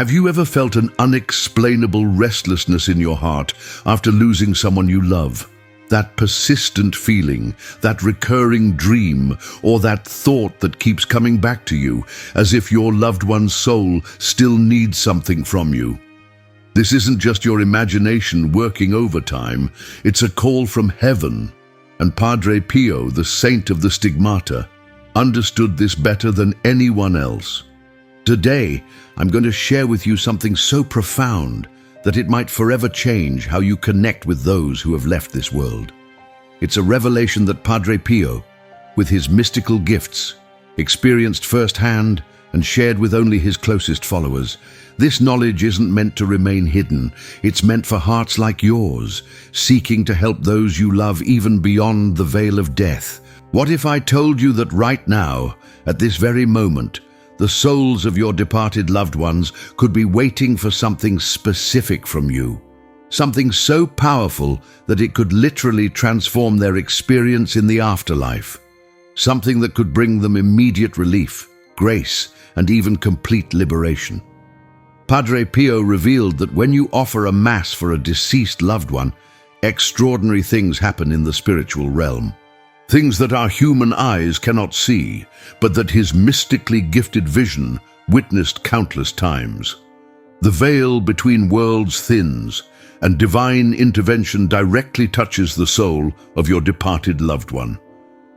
Have you ever felt an unexplainable restlessness in your heart after losing someone you love? That persistent feeling, that recurring dream, or that thought that keeps coming back to you, as if your loved one's soul still needs something from you. This isn't just your imagination working overtime, it's a call from heaven. And Padre Pio, the saint of the stigmata, understood this better than anyone else. Today, I'm going to share with you something so profound that it might forever change how you connect with those who have left this world. It's a revelation that Padre Pio, with his mystical gifts, experienced firsthand and shared with only his closest followers. This knowledge isn't meant to remain hidden. It's meant for hearts like yours, seeking to help those you love even beyond the veil of death. What if I told you that right now, at this very moment, the souls of your departed loved ones could be waiting for something specific from you? Something so powerful that it could literally transform their experience in the afterlife. Something that could bring them immediate relief, grace, and even complete liberation. Padre Pio revealed that when you offer a mass for a deceased loved one, extraordinary things happen in the spiritual realm. Things that our human eyes cannot see, but that his mystically gifted vision witnessed countless times. The veil between worlds thins, and divine intervention directly touches the soul of your departed loved one.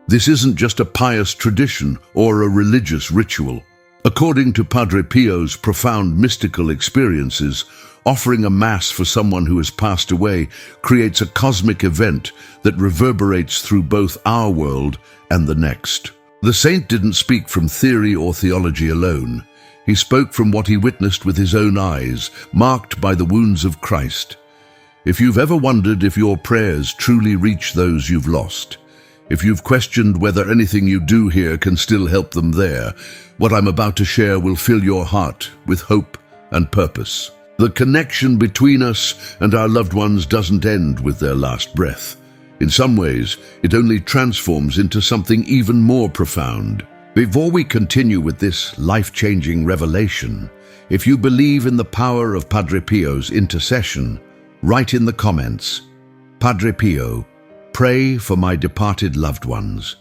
This isn't just a pious tradition or a religious ritual. According to Padre Pio's profound mystical experiences, offering a mass for someone who has passed away creates a cosmic event that reverberates through both our world and the next. The saint didn't speak from theory or theology alone. He spoke from what he witnessed with his own eyes, marked by the wounds of Christ. If you've ever wondered if your prayers truly reach those you've lost, if you've questioned whether anything you do here can still help them there, what I'm about to share will fill your heart with hope and purpose. The connection between us and our loved ones doesn't end with their last breath. In some ways, it only transforms into something even more profound. Before we continue with this life-changing revelation, if you believe in the power of Padre Pio's intercession, write in the comments, "Padre Pio, pray for my departed loved ones."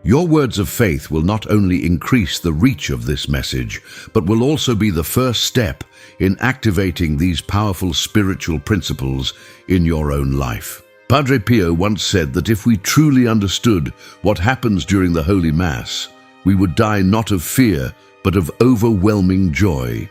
Your words of faith will not only increase the reach of this message, but will also be the first step in activating these powerful spiritual principles in your own life. Padre Pio once said that if we truly understood what happens during the Holy Mass, we would die not of fear, but of overwhelming joy.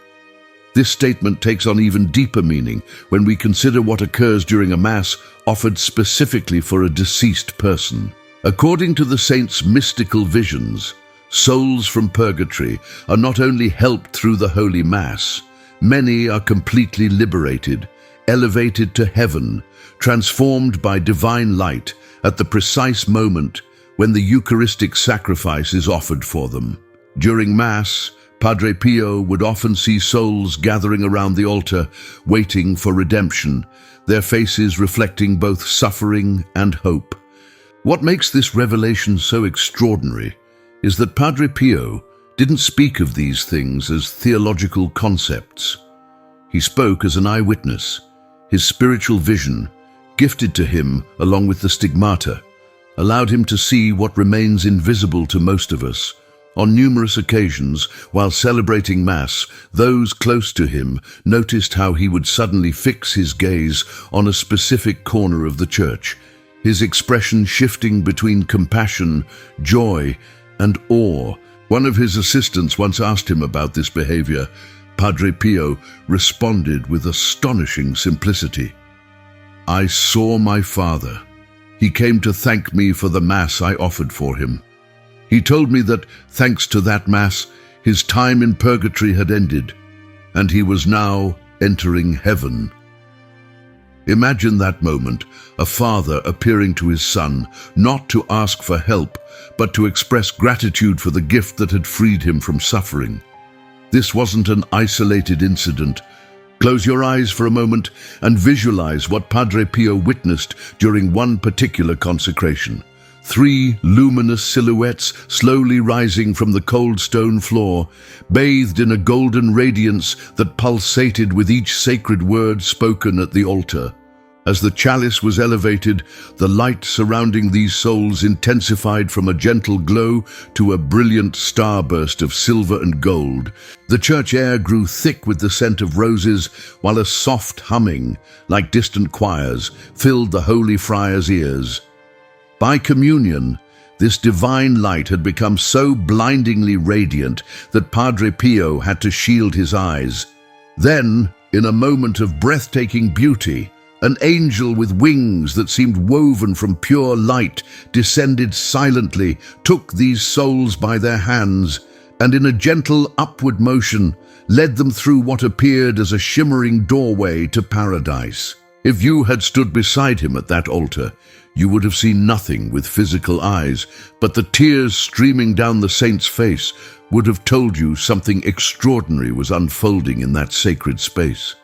This statement takes on even deeper meaning when we consider what occurs during a Mass offered specifically for a deceased person. According to the saint's mystical visions, souls from purgatory are not only helped through the Holy Mass, many are completely liberated, elevated to heaven, transformed by divine light at the precise moment when the Eucharistic sacrifice is offered for them. During Mass, Padre Pio would often see souls gathering around the altar, waiting for redemption, their faces reflecting both suffering and hope. What makes this revelation so extraordinary is that Padre Pio didn't speak of these things as theological concepts. He spoke as an eyewitness. His spiritual vision, gifted to him along with the stigmata, allowed him to see what remains invisible to most of us. On numerous occasions, while celebrating Mass, those close to him noticed how he would suddenly fix his gaze on a specific corner of the church, his expression shifting between compassion, joy, and awe. One of his assistants once asked him about this behavior. Padre Pio responded with astonishing simplicity. "I saw my father. He came to thank me for the Mass I offered for him. He told me that, thanks to that Mass, his time in purgatory had ended, and he was now entering heaven." Imagine that moment, a father appearing to his son, not to ask for help, but to express gratitude for the gift that had freed him from suffering. This wasn't an isolated incident. Close your eyes for a moment and visualize what Padre Pio witnessed during one particular consecration. 3 luminous silhouettes slowly rising from the cold stone floor, bathed in a golden radiance that pulsated with each sacred word spoken at the altar. As the chalice was elevated, the light surrounding these souls intensified from a gentle glow to a brilliant starburst of silver and gold. The church air grew thick with the scent of roses, while a soft humming, like distant choirs, filled the holy friars' ears. By communion, this divine light had become so blindingly radiant that Padre Pio had to shield his eyes. Then, in a moment of breathtaking beauty, an angel with wings that seemed woven from pure light descended silently, took these souls by their hands, and in a gentle upward motion led them through what appeared as a shimmering doorway to paradise. If you had stood beside him at that altar, you would have seen nothing with physical eyes, but the tears streaming down the saint's face would have told you something extraordinary was unfolding in that sacred space.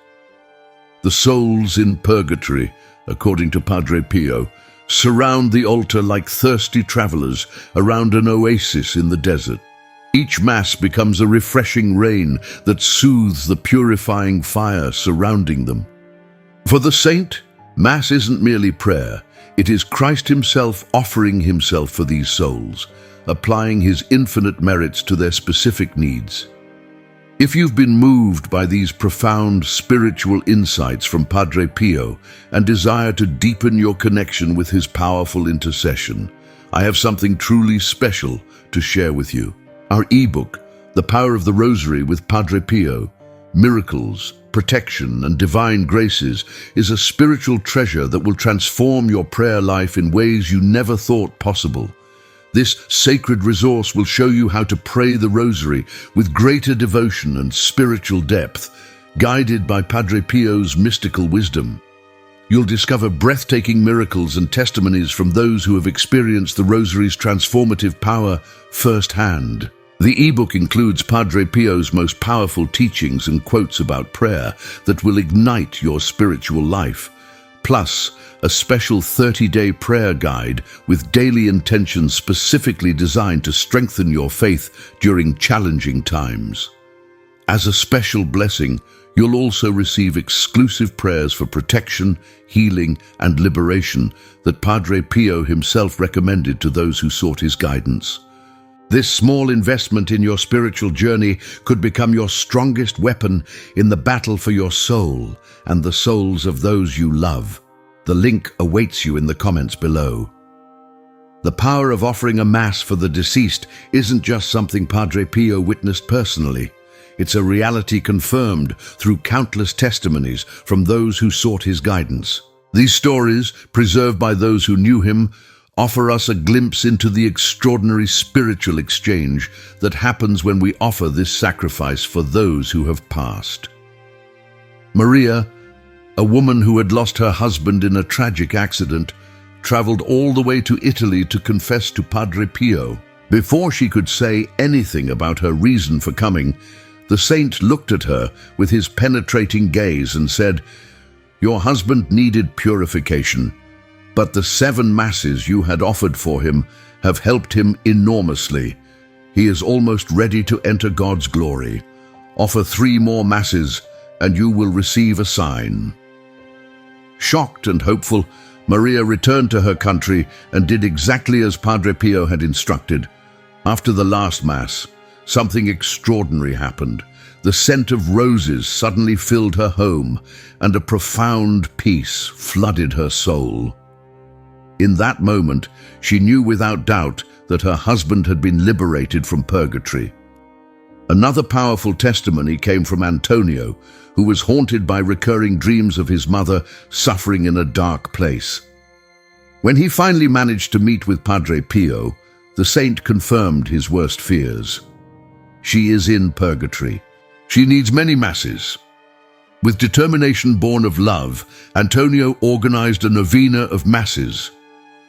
The souls in purgatory, according to Padre Pio, surround the altar like thirsty travelers around an oasis in the desert. Each Mass becomes a refreshing rain that soothes the purifying fire surrounding them. For the saint, Mass isn't merely prayer. It is Christ himself offering himself for these souls, applying his infinite merits to their specific needs. If you've been moved by these profound spiritual insights from Padre Pio and desire to deepen your connection with his powerful intercession, I have something truly special to share with you. Our ebook, The Power of the Rosary with Padre Pio, Miracles, Protection, and Divine Graces, is a spiritual treasure that will transform your prayer life in ways you never thought possible. This sacred resource will show you how to pray the Rosary with greater devotion and spiritual depth, guided by Padre Pio's mystical wisdom. You'll discover breathtaking miracles and testimonies from those who have experienced the Rosary's transformative power firsthand. The ebook includes Padre Pio's most powerful teachings and quotes about prayer that will ignite your spiritual life, plus a special 30-day prayer guide with daily intentions specifically designed to strengthen your faith during challenging times. As a special blessing, you'll also receive exclusive prayers for protection, healing, and liberation that Padre Pio himself recommended to those who sought his guidance. This small investment in your spiritual journey could become your strongest weapon in the battle for your soul and the souls of those you love. The link awaits you in the comments below. The power of offering a Mass for the deceased isn't just something Padre Pio witnessed personally. It's a reality confirmed through countless testimonies from those who sought his guidance. These stories, preserved by those who knew him, offer us a glimpse into the extraordinary spiritual exchange that happens when we offer this sacrifice for those who have passed. Maria, a woman who had lost her husband in a tragic accident, traveled all the way to Italy to confess to Padre Pio. Before she could say anything about her reason for coming, the saint looked at her with his penetrating gaze and said, "Your husband needed purification, but the 7 Masses you had offered for him have helped him enormously. He is almost ready to enter God's glory. Offer 3 more Masses, and you will receive a sign." Shocked and hopeful, Maria returned to her country and did exactly as Padre Pio had instructed. After the last Mass, something extraordinary happened. The scent of roses suddenly filled her home, and a profound peace flooded her soul. In that moment, she knew without doubt that her husband had been liberated from purgatory. Another powerful testimony came from Antonio, who was haunted by recurring dreams of his mother suffering in a dark place. When he finally managed to meet with Padre Pio, the saint confirmed his worst fears. She is in purgatory. She needs many Masses. With determination born of love, Antonio organized a novena of Masses.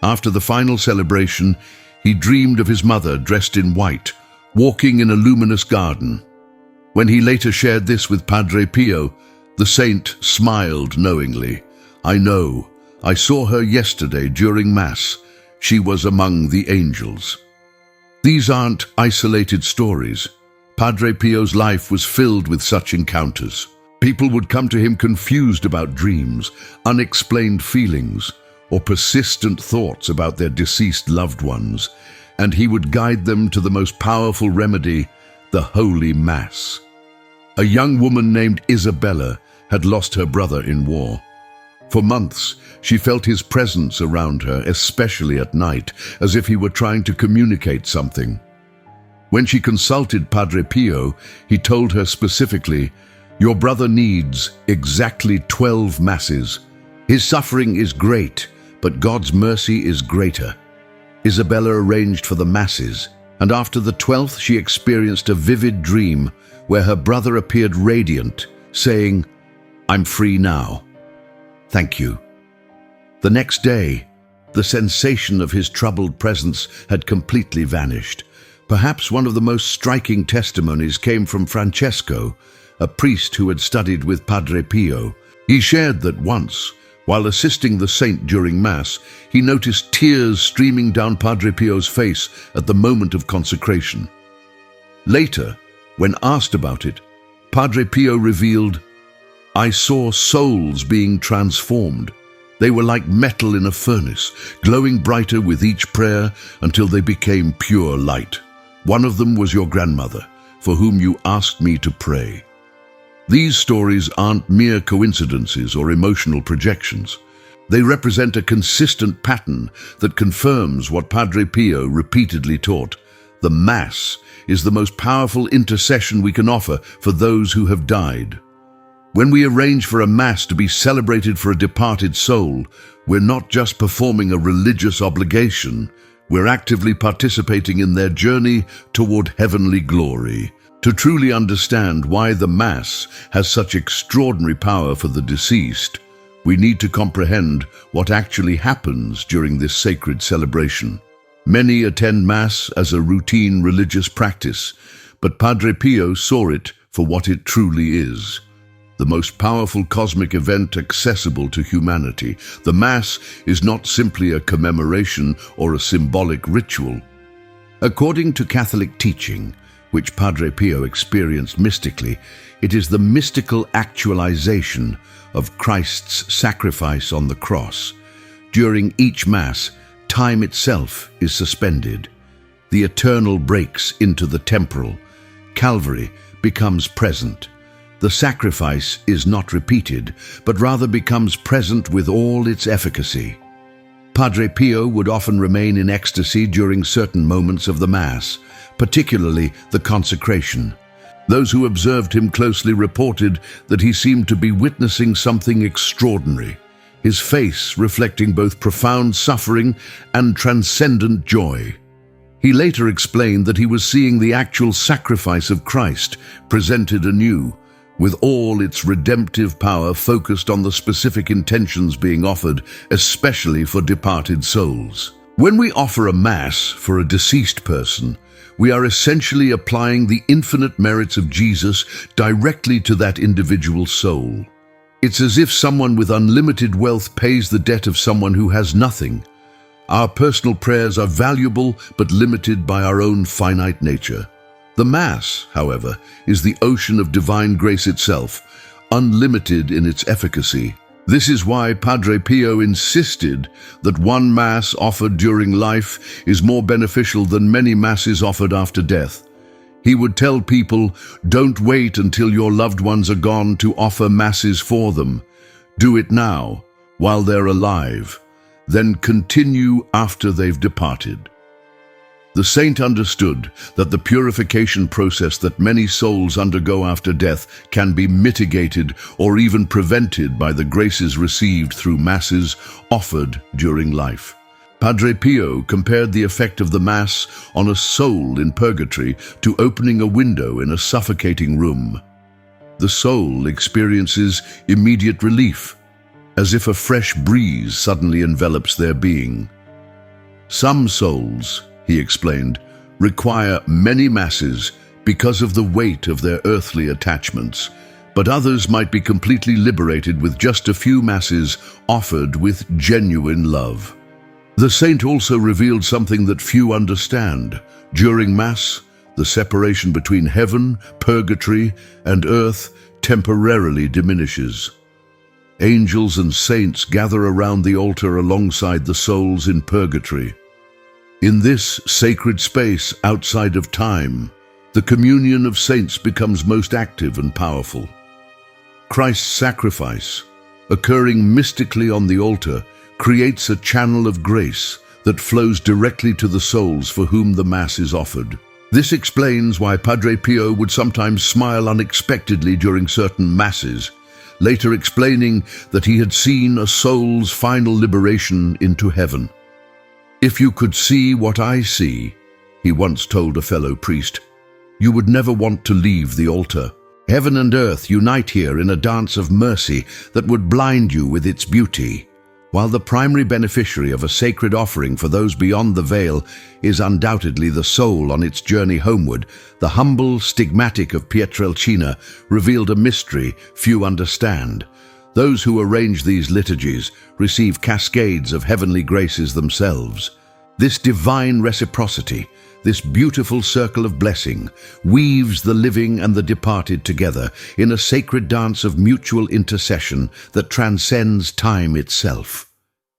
After the final celebration, he dreamed of his mother dressed in white, walking in a luminous garden. When he later shared this with Padre Pio, the saint smiled knowingly. "I know. I saw her yesterday during Mass. she was among the angels. These aren't isolated stories. Padre Pio's life was filled with such encounters. People would come to him confused about dreams, unexplained feelings, or persistent thoughts about their deceased loved ones, and he would guide them to the most powerful remedy, the Holy Mass. A young woman named Isabella had lost her brother in war. For months, she felt his presence around her, especially at night, as if he were trying to communicate something. When she consulted Padre Pio, he told her specifically, "Your brother needs exactly 12 masses. His suffering is great, but God's mercy is greater." Isabella arranged for the masses, and after the 12th she experienced a vivid dream where her brother appeared radiant, saying, "I'm free now. Thank you." The next day, the sensation of his troubled presence had completely vanished. Perhaps one of the most striking testimonies came from Francesco, a priest who had studied with Padre Pio. He shared that once, while assisting the saint during Mass, he noticed tears streaming down Padre Pio's face at the moment of consecration. Later, when asked about it, Padre Pio revealed, "I saw souls being transformed. They were like metal in a furnace, glowing brighter with each prayer until they became pure light. One of them was your grandmother, for whom you asked me to pray." These stories aren't mere coincidences or emotional projections. They represent a consistent pattern that confirms what Padre Pio repeatedly taught. The Mass is the most powerful intercession we can offer for those who have died. When we arrange for a Mass to be celebrated for a departed soul, we're not just performing a religious obligation, we're actively participating in their journey toward heavenly glory. To truly understand why the Mass has such extraordinary power for the deceased, we need to comprehend what actually happens during this sacred celebration. Many attend Mass as a routine religious practice, but Padre Pio saw it for what it truly is: the most powerful cosmic event accessible to humanity. The Mass is not simply a commemoration or a symbolic ritual. According to Catholic teaching, which Padre Pio experienced mystically, it is the mystical actualization of Christ's sacrifice on the cross. During each Mass, time itself is suspended. The eternal breaks into the temporal. Calvary becomes present. The sacrifice is not repeated, but rather becomes present with all its efficacy. Padre Pio would often remain in ecstasy during certain moments of the Mass, particularly the consecration. Those who observed him closely reported that he seemed to be witnessing something extraordinary, his face reflecting both profound suffering and transcendent joy. He later explained that he was seeing the actual sacrifice of Christ presented anew, with all its redemptive power focused on the specific intentions being offered, especially for departed souls. When we offer a Mass for a deceased person, we are essentially applying the infinite merits of Jesus directly to that individual soul. It's as if someone with unlimited wealth pays the debt of someone who has nothing. Our personal prayers are valuable but limited by our own finite nature. The Mass, however, is the ocean of divine grace itself, unlimited in its efficacy. This is why Padre Pio insisted that one Mass offered during life is more beneficial than many Masses offered after death. He would tell people, "Don't wait until your loved ones are gone to offer Masses for them. Do it now, while they're alive. Then continue after they've departed." The saint understood that the purification process that many souls undergo after death can be mitigated or even prevented by the graces received through Masses offered during life. Padre Pio compared the effect of the Mass on a soul in purgatory to opening a window in a suffocating room. The soul experiences immediate relief, as if a fresh breeze suddenly envelops their being. Some souls, he explained, require many Masses because of the weight of their earthly attachments, but others might be completely liberated with just a few Masses offered with genuine love. The saint also revealed something that few understand. During Mass, the separation between heaven, purgatory, and earth temporarily diminishes. Angels and saints gather around the altar alongside the souls in purgatory. In this sacred space outside of time, the communion of saints becomes most active and powerful. Christ's sacrifice, occurring mystically on the altar, creates a channel of grace that flows directly to the souls for whom the Mass is offered. This explains why Padre Pio would sometimes smile unexpectedly during certain Masses, later explaining that he had seen a soul's final liberation into heaven. "If you could see what I see," he once told a fellow priest, "you would never want to leave the altar. Heaven and earth unite here in a dance of mercy that would blind you with its beauty." While the primary beneficiary of a sacred offering for those beyond the veil is undoubtedly the soul on its journey homeward, the humble stigmatic of Pietrelcina revealed a mystery few understand. Those who arrange these liturgies receive cascades of heavenly graces themselves. This divine reciprocity, this beautiful circle of blessing, weaves the living and the departed together in a sacred dance of mutual intercession that transcends time itself.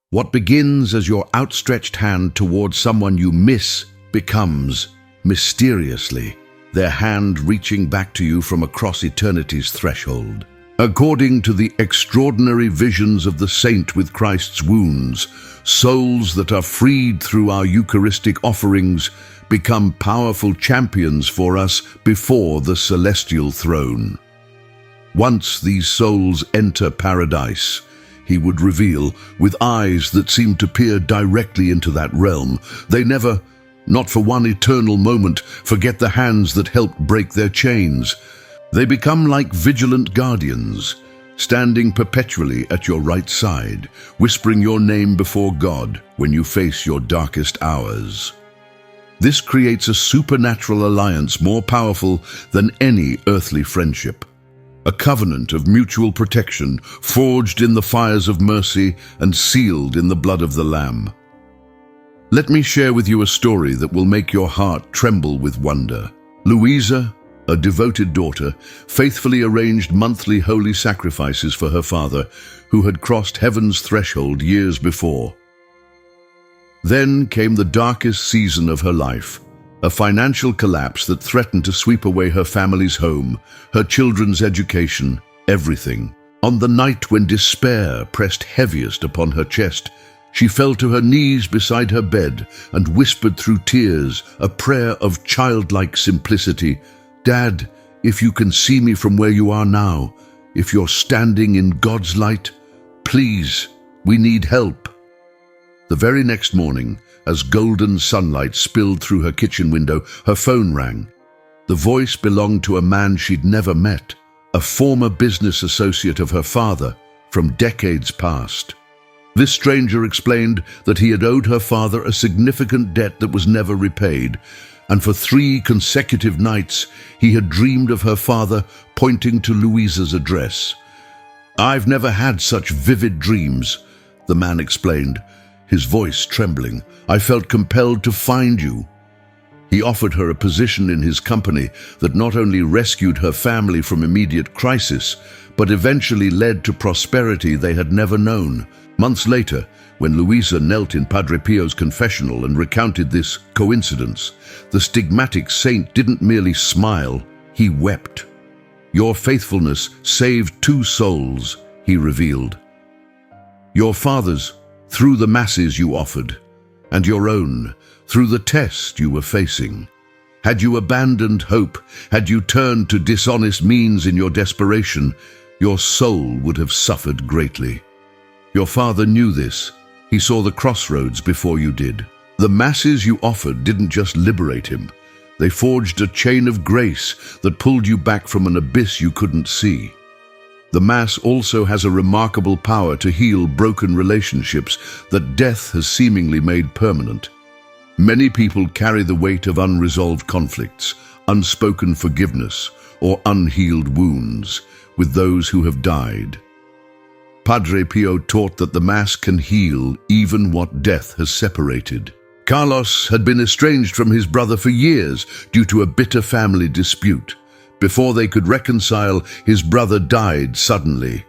What begins as your outstretched hand towards someone you miss becomes, mysteriously, their hand reaching back to you from across eternity's threshold. According to the extraordinary visions of the saint with Christ's wounds, souls that are freed through our Eucharistic offerings become powerful champions for us before the celestial throne. Once these souls enter paradise, he would reveal, with eyes that seem to peer directly into that realm, they never, not for one eternal moment, forget the hands that helped break their chains. They become like vigilant guardians, standing perpetually at your right side, whispering your name before God when you face your darkest hours. This creates a supernatural alliance more powerful than any earthly friendship. A covenant of mutual protection forged in the fires of mercy and sealed in the blood of the Lamb. Let me share with you a story that will make your heart tremble with wonder. Louisa, a devoted daughter, faithfully arranged monthly holy sacrifices for her father, who had crossed heaven's threshold years before. Then came the darkest season of her life, a financial collapse that threatened to sweep away her family's home, her children's education, everything. On the night when despair pressed heaviest upon her chest, she fell to her knees beside her bed and whispered through tears a prayer of childlike simplicity. "Dad, if you can see me from where you are now, if you're standing in God's light, please, we need help." The very next morning, as golden sunlight spilled through her kitchen window, her phone rang. The voice belonged to a man she'd never met, a former business associate of her father from decades past. This stranger explained that he had owed her father a significant debt that was never repaid, and for 3 consecutive nights he had dreamed of her father pointing to Louisa's address. "I've never had such vivid dreams," the man explained, his voice trembling. "I felt compelled to find you." He offered her a position in his company that not only rescued her family from immediate crisis, but eventually led to prosperity they had never known. Months later, when Louisa knelt in Padre Pio's confessional and recounted this coincidence, the stigmatic saint didn't merely smile, he wept. "Your faithfulness saved 2 souls," he revealed. "Your father's, through the Masses you offered, and your own, through the test you were facing. Had you abandoned hope, had you turned to dishonest means in your desperation, your soul would have suffered greatly. Your father knew this. He saw the crossroads before you did. The Masses you offered didn't just liberate him. They forged a chain of grace that pulled you back from an abyss you couldn't see. The Mass also has a remarkable power to heal broken relationships that death has seemingly made permanent. Many people carry the weight of unresolved conflicts, unspoken forgiveness, or unhealed wounds with those who have died. Padre Pio taught that the Mass can heal even what death has separated. Carlos had been estranged from his brother for years due to a bitter family dispute. Before they could reconcile, his brother died suddenly.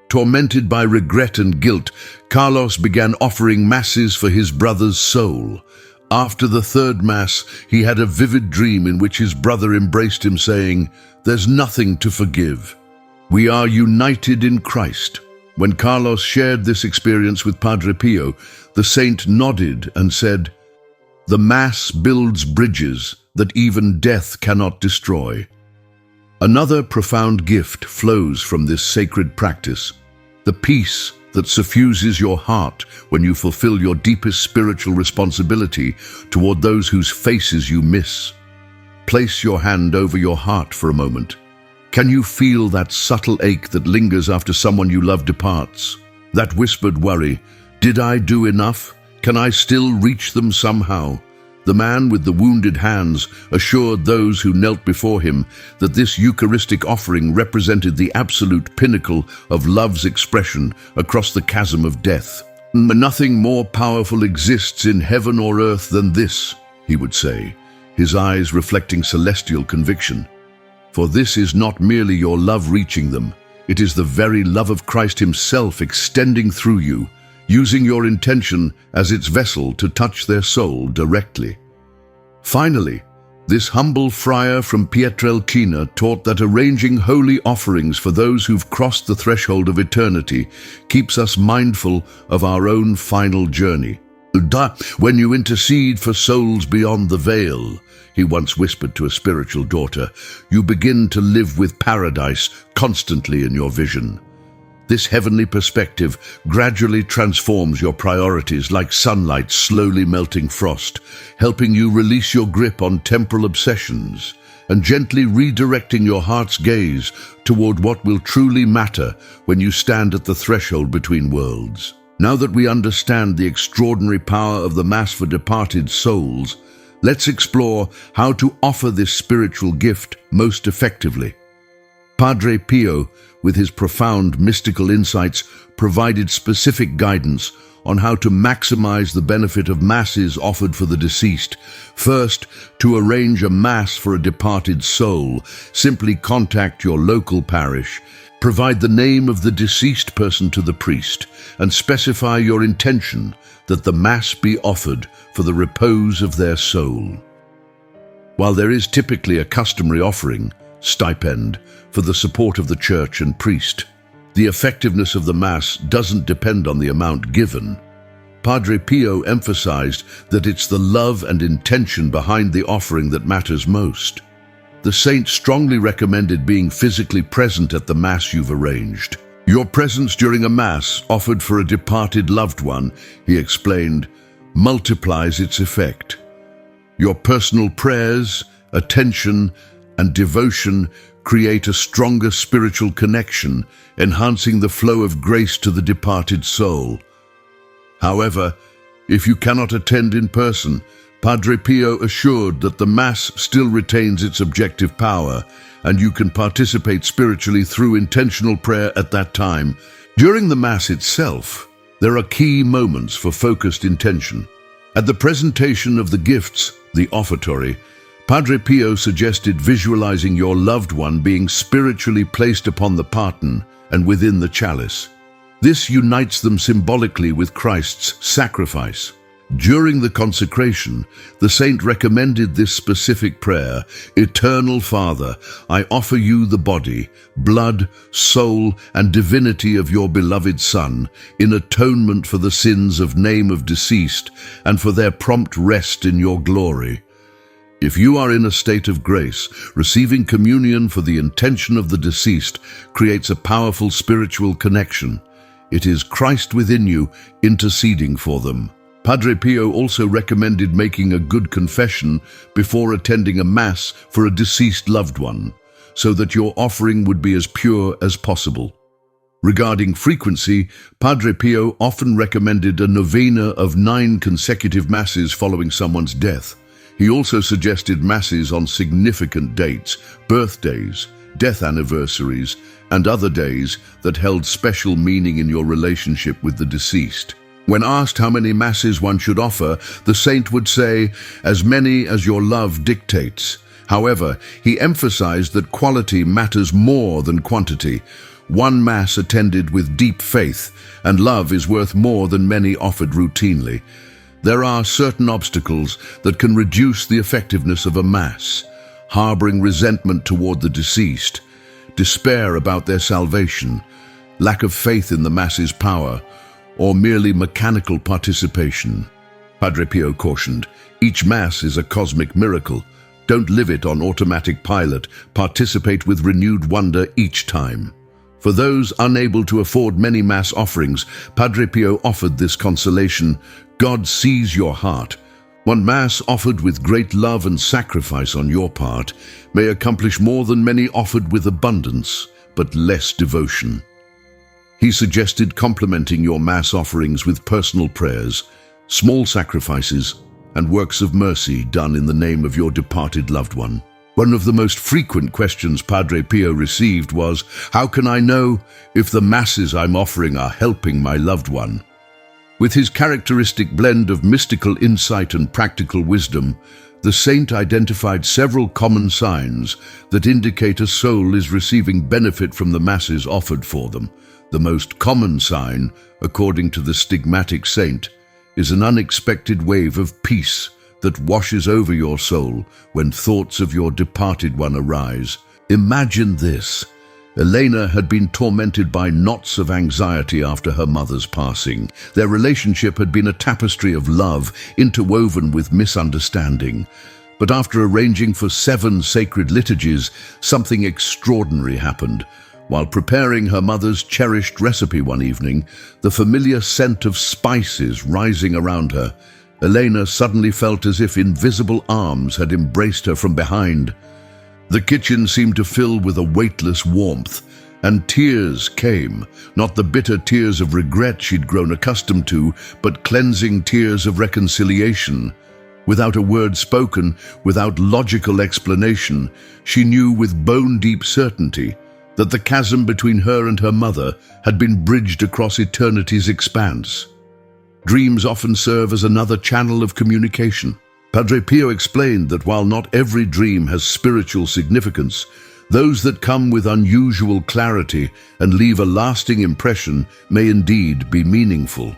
Tormented by regret and guilt, Carlos began offering masses for his brother's soul. After the third Mass, he had a vivid dream in which his brother embraced him, saying, "There's nothing to forgive. We are united in Christ." When Carlos shared this experience with Padre Pio, the saint nodded and said, "The Mass builds bridges that even death cannot destroy." Another profound gift flows from this sacred practice: the peace that suffuses your heart when you fulfill your deepest spiritual responsibility toward those whose faces you miss. Place your hand over your heart for a moment. Can you feel that subtle ache that lingers after someone you love departs? That whispered worry, "Did I do enough? Can I still reach them somehow?" The man with the wounded hands assured those who knelt before him that this Eucharistic offering represented the absolute pinnacle of love's expression across the chasm of death. "Nothing more powerful exists in heaven or earth than this," he would say, his eyes reflecting celestial conviction. "For this is not merely your love reaching them, it is the very love of Christ himself extending through you, using your intention as its vessel to touch their soul directly." Finally, this humble friar from Pietrelcina taught that arranging holy offerings for those who've crossed the threshold of eternity keeps us mindful of our own final journey. "When you intercede for souls beyond the veil," he once whispered to a spiritual daughter, "you begin to live with paradise constantly in your vision." This heavenly perspective gradually transforms your priorities like sunlight slowly melting frost, helping you release your grip on temporal obsessions and gently redirecting your heart's gaze toward what will truly matter when you stand at the threshold between worlds. Now that we understand the extraordinary power of the Mass for departed souls, let's explore how to offer this spiritual gift most effectively. Padre Pio, with his profound mystical insights, provided specific guidance on how to maximize the benefit of Masses offered for the deceased. First, to arrange a Mass for a departed soul, simply contact your local parish, provide the name of the deceased person to the priest, and specify your intention that the Mass be offered for the repose of their soul. While there is typically a customary offering, stipend, for the support of the church and priest, the effectiveness of the Mass doesn't depend on the amount given. Padre Pio emphasized that it's the love and intention behind the offering that matters most. The saint strongly recommended being physically present at the Mass you've arranged. "Your presence during a Mass offered for a departed loved one," he explained, "multiplies its effect. Your personal prayers, attention, and devotion create a stronger spiritual connection, enhancing the flow of grace to the departed soul." However, if you cannot attend in person, Padre Pio assured that the Mass still retains its objective power, and you can participate spiritually through intentional prayer at that time. During the Mass itself, there are key moments for focused intention. At the presentation of the gifts, the offertory, Padre Pio suggested visualizing your loved one being spiritually placed upon the paten and within the chalice. This unites them symbolically with Christ's sacrifice. During the consecration, the saint recommended this specific prayer: "Eternal Father, I offer you the body, blood, soul, and divinity of your beloved Son, in atonement for the sins of name of deceased and for their prompt rest in your glory." If you are in a state of grace, receiving communion for the intention of the deceased creates a powerful spiritual connection. It is Christ within you interceding for them. Padre Pio also recommended making a good confession before attending a Mass for a deceased loved one, so that your offering would be as pure as possible. Regarding frequency, Padre Pio often recommended a novena of 9 consecutive Masses following someone's death. He also suggested Masses on significant dates, birthdays, death anniversaries, and other days that held special meaning in your relationship with the deceased. When asked how many masses one should offer, the saint would say, "As many as your love dictates." However, he emphasized that quality matters more than quantity. One mass attended with deep faith, and love is worth more than many offered routinely. There are certain obstacles that can reduce the effectiveness of a mass: harboring resentment toward the deceased, despair about their salvation, lack of faith in the mass's power, or merely mechanical participation. Padre Pio cautioned, "Each mass is a cosmic miracle. Don't live it on automatic pilot. Participate with renewed wonder each time." For those unable to afford many mass offerings, Padre Pio offered this consolation: God sees your heart. One mass offered with great love and sacrifice on your part may accomplish more than many offered with abundance, but less devotion. He suggested complementing your mass offerings with personal prayers, small sacrifices, and works of mercy done in the name of your departed loved one. One of the most frequent questions Padre Pio received was, "How can I know if the masses I'm offering are helping my loved one?" With his characteristic blend of mystical insight and practical wisdom, the saint identified several common signs that indicate a soul is receiving benefit from the masses offered for them. The most common sign, according to the stigmatic saint, is an unexpected wave of peace that washes over your soul when thoughts of your departed one arise. Imagine this. Elena had been tormented by knots of anxiety after her mother's passing. Their relationship had been a tapestry of love interwoven with misunderstanding. But after arranging for 7 sacred liturgies, something extraordinary happened. While preparing her mother's cherished recipe one evening, the familiar scent of spices rising around her, Elena suddenly felt as if invisible arms had embraced her from behind. The kitchen seemed to fill with a weightless warmth, and tears came, not the bitter tears of regret she'd grown accustomed to, but cleansing tears of reconciliation. Without a word spoken, without logical explanation, she knew with bone-deep certainty that the chasm between her and her mother had been bridged across eternity's expanse. Dreams often serve as another channel of communication. Padre Pio explained that while not every dream has spiritual significance, those that come with unusual clarity and leave a lasting impression may indeed be meaningful.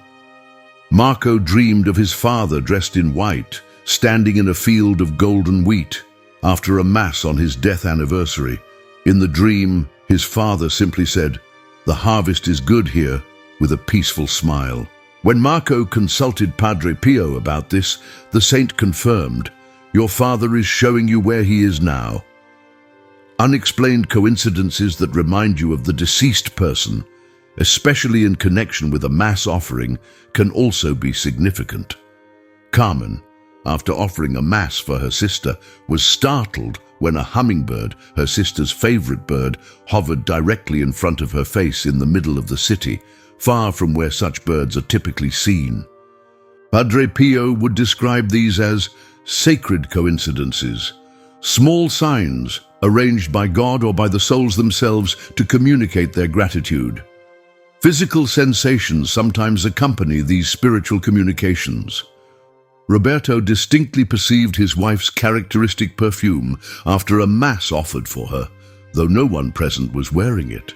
Marco dreamed of his father dressed in white, standing in a field of golden wheat, after a mass on his death anniversary. In the dream, his father simply said, "The harvest is good here," with a peaceful smile. When Marco consulted Padre Pio about this, the saint confirmed, "Your father is showing you where he is now." Unexplained coincidences that remind you of the deceased person, especially in connection with a mass offering, can also be significant. Carmen, after offering a mass for her sister, was startled when a hummingbird, her sister's favorite bird, hovered directly in front of her face in the middle of the city, far from where such birds are typically seen. Padre Pio would describe these as sacred coincidences, small signs arranged by God or by the souls themselves to communicate their gratitude. Physical sensations sometimes accompany these spiritual communications. Roberto distinctly perceived his wife's characteristic perfume after a mass offered for her, though no one present was wearing it.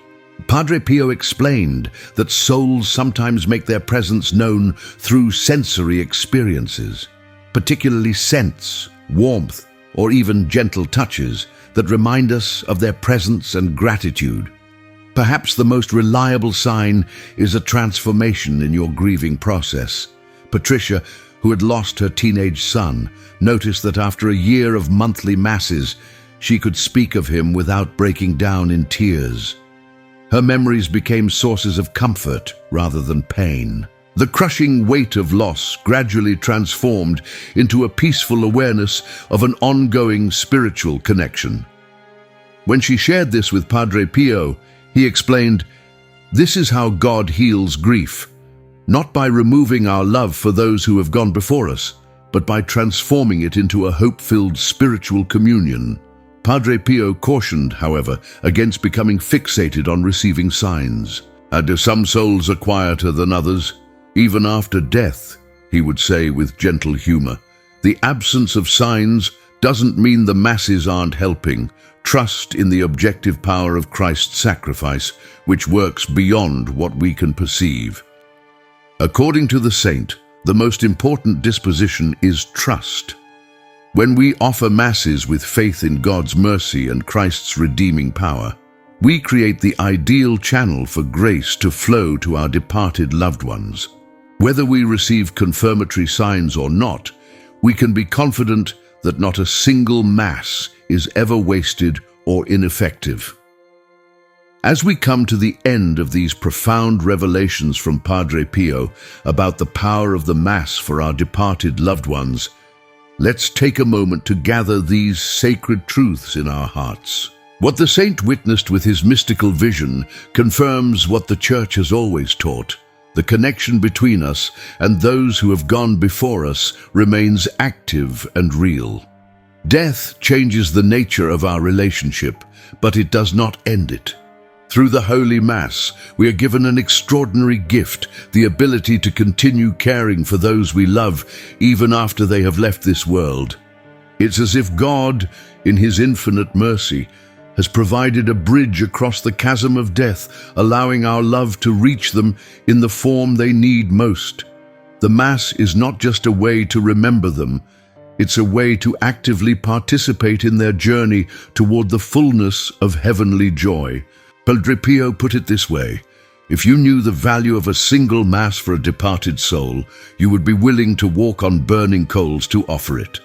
Padre Pio explained that souls sometimes make their presence known through sensory experiences, particularly scents, warmth, or even gentle touches that remind us of their presence and gratitude. Perhaps the most reliable sign is a transformation in your grieving process. Patricia, who had lost her teenage son, noticed that after a year of monthly masses, she could speak of him without breaking down in tears. Her memories became sources of comfort rather than pain. The crushing weight of loss gradually transformed into a peaceful awareness of an ongoing spiritual connection. When she shared this with Padre Pio, he explained, "This is how God heals grief, not by removing our love for those who have gone before us, but by transforming it into a hope-filled spiritual communion." Padre Pio cautioned, however, against becoming fixated on receiving signs. And some souls are quieter than others, even after death, he would say with gentle humor. The absence of signs doesn't mean the masses aren't helping. Trust in the objective power of Christ's sacrifice, which works beyond what we can perceive. According to the saint, the most important disposition is trust. When we offer masses with faith in God's mercy and Christ's redeeming power, we create the ideal channel for grace to flow to our departed loved ones. Whether we receive confirmatory signs or not, we can be confident that not a single Mass is ever wasted or ineffective. As we come to the end of these profound revelations from Padre Pio about the power of the Mass for our departed loved ones, let's take a moment to gather these sacred truths in our hearts. What the saint witnessed with his mystical vision confirms what the Church has always taught. The connection between us and those who have gone before us remains active and real. Death changes the nature of our relationship, but it does not end it. Through the Holy Mass, we are given an extraordinary gift, the ability to continue caring for those we love even after they have left this world. It's as if God, in His infinite mercy, has provided a bridge across the chasm of death, allowing our love to reach them in the form they need most. The Mass is not just a way to remember them, it's a way to actively participate in their journey toward the fullness of heavenly joy. Padre Pio put it this way: if you knew the value of a single Mass for a departed soul, you would be willing to walk on burning coals to offer it.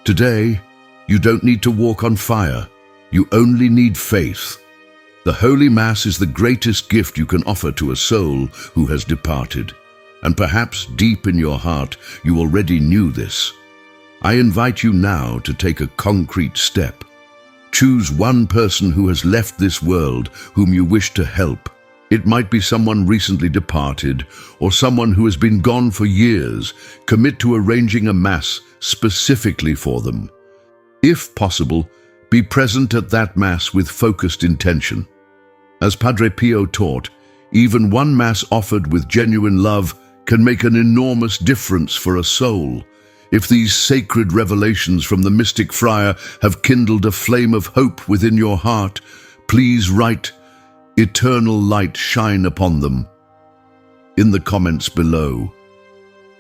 Today, you don't need to walk on fire. You only need faith. The Holy Mass is the greatest gift you can offer to a soul who has departed. And perhaps deep in your heart, you already knew this. I invite you now to take a concrete step. Choose one person who has left this world whom you wish to help. It might be someone recently departed or someone who has been gone for years. Commit to arranging a Mass specifically for them. If possible, be present at that Mass with focused intention. As Padre Pio taught, even one Mass offered with genuine love can make an enormous difference for a soul. If these sacred revelations from the mystic friar have kindled a flame of hope within your heart, please write, "Eternal light shine upon them," in the comments below.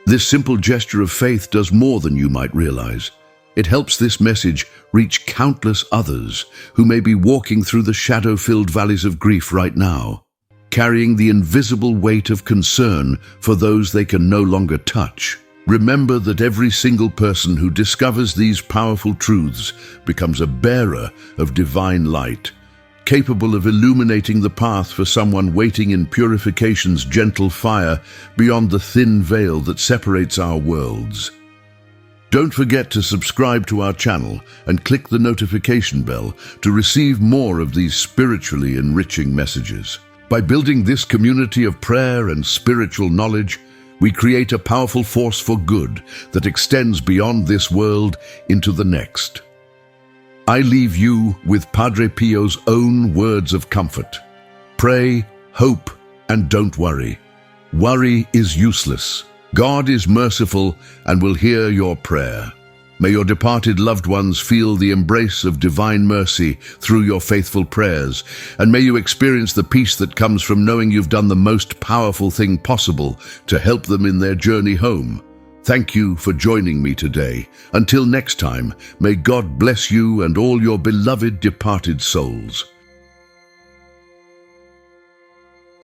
This simple gesture of faith does more than you might realize. It helps this message reach countless others who may be walking through the shadow-filled valleys of grief right now, carrying the invisible weight of concern for those they can no longer touch. Remember that every single person who discovers these powerful truths becomes a bearer of divine light, capable of illuminating the path for someone waiting in purification's gentle fire beyond the thin veil that separates our worlds. Don't forget to subscribe to our channel and click the notification bell to receive more of these spiritually enriching messages. By building this community of prayer and spiritual knowledge, we create a powerful force for good that extends beyond this world into the next. I leave you with Padre Pio's own words of comfort. Pray, hope, and don't worry. Worry is useless. God is merciful and will hear your prayer. May your departed loved ones feel the embrace of divine mercy through your faithful prayers, and may you experience the peace that comes from knowing you've done the most powerful thing possible to help them in their journey home. Thank you for joining me today. Until next time, may God bless you and all your beloved departed souls.